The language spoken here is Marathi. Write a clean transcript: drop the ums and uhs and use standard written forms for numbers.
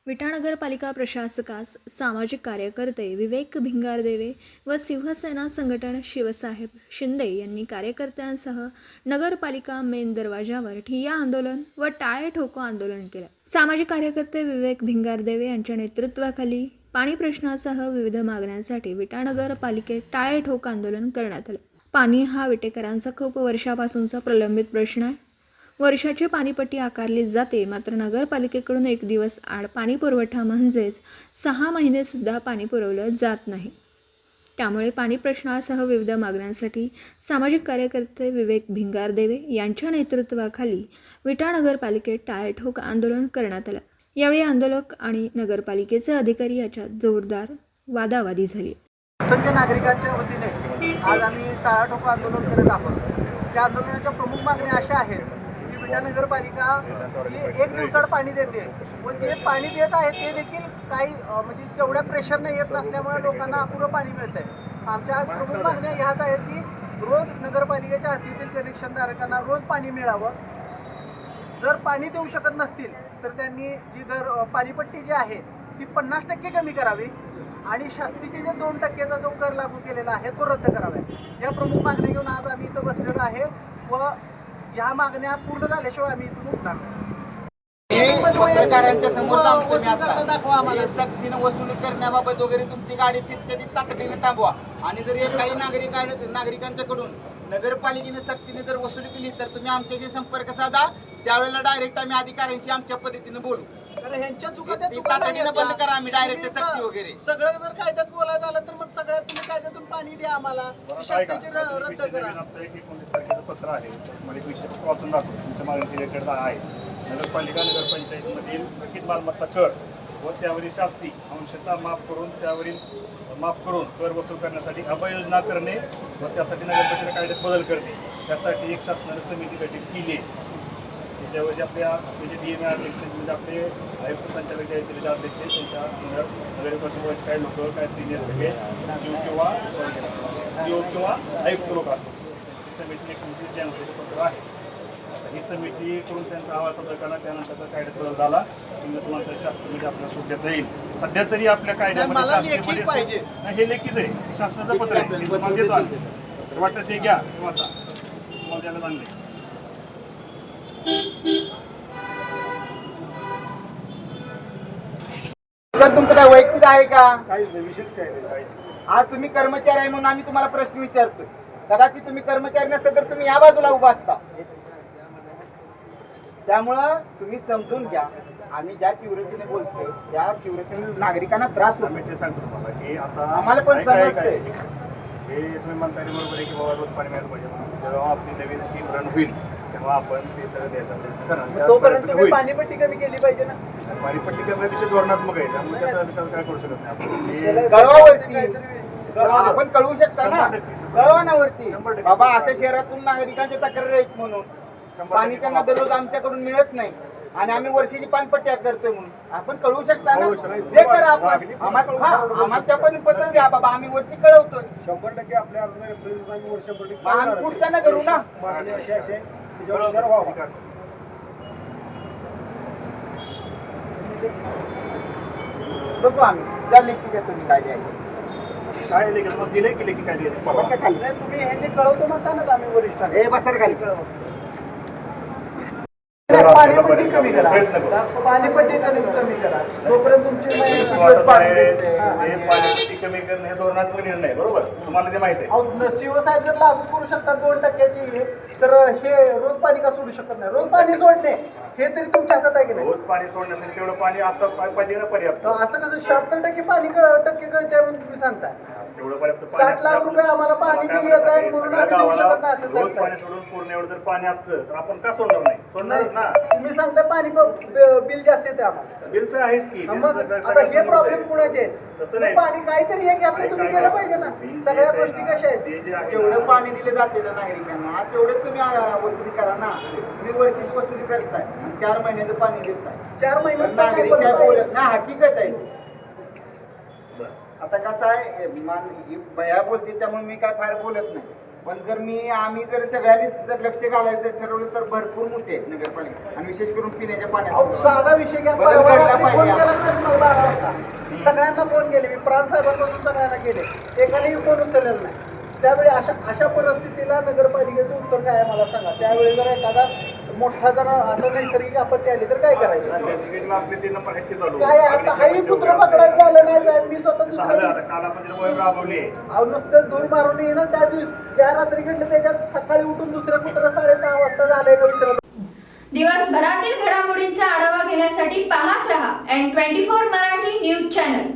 विटा नगरपालिका प्रशासकास सामाजिक कार्यकर्ते विवेक भिंगारदेवे व शिवसेना संघटन शिवसाहेब शिंदे यांनी कार्यकर्त्यांसह नगरपालिका मेन दरवाजावर ठिय्या आंदोलन व टाळे ठोको आंदोलन केलं। सामाजिक कार्यकर्ते विवेक भिंगारदेवे यांच्या नेतृत्वाखाली पाणी प्रश्नासह विविध मागण्यांसाठी विटा नगरपालिकेत टाळे ठोको आंदोलन करण्यात आले। पाणी हा विटेकरांचा खूप वर्षापासूनचा प्रलंबित प्रश्न आहे। वर्षाची पाणीपट्टी आकारली जाते, मात्र नगरपालिकेकडून एक दिवस आड पाणी पुरवठा म्हणजेच 6 महिनेसुद्धा पाणी पुरवलं जात नाही। त्यामुळे पाणी प्रश्नासह विविध मागण्यांसाठी सामाजिक कार्यकर्ते विवेक भिंगारदेवे यांच्या नेतृत्वाखाली विटा नगरपालिकेत टाळेठोक आंदोलन करण्यात आलं। यावेळी आंदोलक आणि नगरपालिकेचे अधिकारी याच्यात जोरदार वादावादी झाली। असंख्य नागरिकांच्या वतीने आज आम्ही टाळाठोक आंदोलन करत आहोत। त्या आंदोलनाच्या प्रमुख मागण्या अशा आहेत की विटा नगरपालिका ही एक दिवसाड पाणी देते व जे पाणी देत आहे ते देखील काही म्हणजे जेवढ्या प्रेशरने येत नसल्यामुळे लोकांना अपुरं पाणी मिळत आहे। आमच्या आज प्रमुख मागण्या ह्याच आहेत की रोज नगरपालिकेच्या हद्दीतील कनेक्शनधारकांना रोज पाणी मिळावं। जर पाणी देऊ शकत नसतील तर त्यांनी जी पाणीपट्टी जी आहे ती 50% कमी करावी आणि शास्तीचे जे 2% जो कर लागू केलेला आहे तो रद्द करावा। या प्रमुख मागण्या घेऊन आज आम्ही इथं बसलेलो आहे व या मागण्या पूर्ण झाल्याशिवाय आम्ही इथून उठणार नाही। पत्रकारांच्या समोर दाखवा आम्हाला सक्तीने वसुली करण्याबाबत वगैरे तुमची गाडी तितक्या तातडीने थांबवा आणि जर काही नागरिकांच्याकडून नगरपालिकेने सक्तीने जर वसुली केली तर तुम्ही आमच्याशी संपर्क साधा। त्यावेळेला डायरेक्ट आम्ही अधिकाऱ्यांशी आमच्या पद्धतीने बोलू। तर ह्यांच्या चुका बंद करा, आम्ही डायरेक्ट सक्ती वगैरे सगळं जर कायद्यात बोलायला झालं तर मग सगळ्यात तुम्ही कायद्यातून पाणी द्या आम्हाला, शास्तीचे रद्द करा। 19 तारखेचं पत्र आहे, मला एक विषय वाचून दाखवतो तुमच्या मागणी रिलेटेड आहे। नगरपालिका नगरपंचायतीमधील थकीत मालमत्ता कर व त्यावरील शास्ती अंशतः माफ करून कर वसूल करण्यासाठी अभययोजना करणे व त्यासाठी नगरपालिका कायद्यात बदल करणे, त्यासाठी एक शासनाने समिती गठीत केली आहे। त्याच्यावर आपल्या जे DMA अध्यक्ष म्हणजे आपले आयुक्त संचालक जे आहेत अध्यक्ष त्यांच्या नगरपालिकेचे काही लोक काय सिनियर सगळे CEO किंवा आयुक्त लोक असतात, त्यांची समिती एक जानेवारीचं पत्र आहे। ही समिती करून त्यांचा अहवाल सादर करणार, त्यानंतर कायद्यात बदल झाला शास्त्रामध्ये आपल्याला सूट देता येईल। सध्या तरी आपल्या कायद्यामध्ये हे लेखीच आहे, शासनाचं पत्र आहे, तुम्हाला देतो आम्ही, वाटतं हे घ्या किंवा आता तुम्हाला द्यायला चांगले। तुमचं काय वैयक्तिक आहे का? काही विशेष काय नाही। आज तुम्ही कर्मचारी आहे म्हणून आम्ही तुम्हाला प्रश्न विचारतोय। कदाचित तुम्ही कर्मचारी नसता तर तुम्ही या बाजूला उभा असता। त्यामुळं तुम्ही समजून घ्या, आम्ही ज्या तीव्रतेने बोलतोय त्या तीव्रतेने नागरिकांना त्रास होतो। मी ते सांगतो तुम्हाला की आता आम्हाला पण समजतंय हे तुम्ही म्हणताय बरोबर आहे की बाबा रोज पाणी मिळालं पाहिजे। जेव्हा आपली नवीन स्कीम रन होईल तेव्हा आपण ते सगळं द्यायचं, तोपर्यंत तुम्ही पाणीपट्टी कमी केली पाहिजे ना। पाणीपट्टी करण्यापेक्षा धोरणात्मक आहे, त्यामुळे त्याच्या विषयावर काय करू शकत नाही कळवावरती आपण कळवू शकता ना, कळवा ना वरती बाबा अशा शहरातून नागरिकांच्या तक्रारी आहेत म्हणून पाणी त्यांना दररोज आमच्याकडून मिळत नाही आणि आम्ही वर्षाची पाणपट्टी करतोय म्हणून आपण कळवू शकता ना। ते करा आपण, आम्हाला त्या पण पत्र द्या बाबा, आम्ही वरती कळवतोय। 100% आपल्या आम्ही पुढचा ना करू ना। बसू आम्ही त्या लेखी द्या, तुम्ही काय द्यायचे काय दिले की लेखी काय दिले बसा खाली, तुम्ही हे जे कळवतो म्हणता ना आम्ही वरिष्ठांना, हे बसा खाली। पाणीपट्टी कमी करा, पाणीपट्टी कमी करा, तोपर्यंत तुमची पाणीपट्टी कमी करणे हे धोरणात्मक निर्णय आहे, बरोबर? तुम्हाला ते माहिती आहे। CO साहेब जर लागू करू शकतात 2%ची तर हे रोज पाणी का सोडू शकत नाही? रोज पाणी सोडणे हे तरी तुमच्या हातात आहे की नाही? रोज पाणी सोडण्यासाठी तेवढं पाणी असं पाहिजे ना पर्याप्त। असं कसं 76% पाणी टक्के कळते म्हणून तुम्ही सांगताय? तेवढं पर्याप्त 60 लाख रुपये आम्हाला पाणी बिल येत आहे म्हणून आम्ही देऊ शकत नाही असं रोज सांगताय? पाणी सोडून पूर्ण एवढं जर पाणी असतं तर आपण का सोडणार नाही? सोडणार ना। तुम्ही सांगताय पाणी बिल जास्त येते आम्हाला, बिल तर आहेच की। मग आता हे प्रॉब्लेम कुणाचे आहेत? तसं नाही, पाणी काहीतरी हे घेतलं तुम्ही केलं पाहिजे ना। सगळ्या गोष्टी कशा आहेत? जेवढं पाणी दिले जाते ना नागरिकांना तेवढं तुम्ही वसुली करा ना। तुम्ही वर्षाची वसुली करताय आणि 4 महिन्याचं पाणी देताय, 4 महिन्यात नागरिक काय बोलत ना, हकीकत आहे। आता कसं आहे, भया बोलते त्यामुळे मी काय फार बोलत नाही, पण जर आम्ही जर सगळ्यांनी जर लक्ष घालायचं जर ठरवलं तर भरपूर मोठे आहेत नगरपालिका आणि विशेष करून पिण्याच्या पाण्याचा साधा विषय घ्या, बदल घडला पाहिजे। फोन केला तर प्राण साहेबांपासून सगळ्यांना केले, एकानेही फोन उचललेला नाही. त्यावेळी अशा परिस्थितीला नगरपालिकेचं उत्तर काय आहे मला सांगा. त्यावेळी जर एखादा मोठा जर असं नैसर्गिक आपत्ती आली तर काय करायचं? काय आता हाही पुत्र पकडायचं झालं नाही साहेब. मी स्वतः दुसऱ्या नुसतं दूर मारून येणं त्या दिवशी ज्या रात्री घडलं त्याच्यात सकाळी उठून दुसऱ्या कुत्रा 6:30 वाजता झालंय का विचारलं. दिवसभरातील घडामोडींचा आढावा घेण्यासाठी पाहत रहा N24 मराठी न्यूज चॅनल.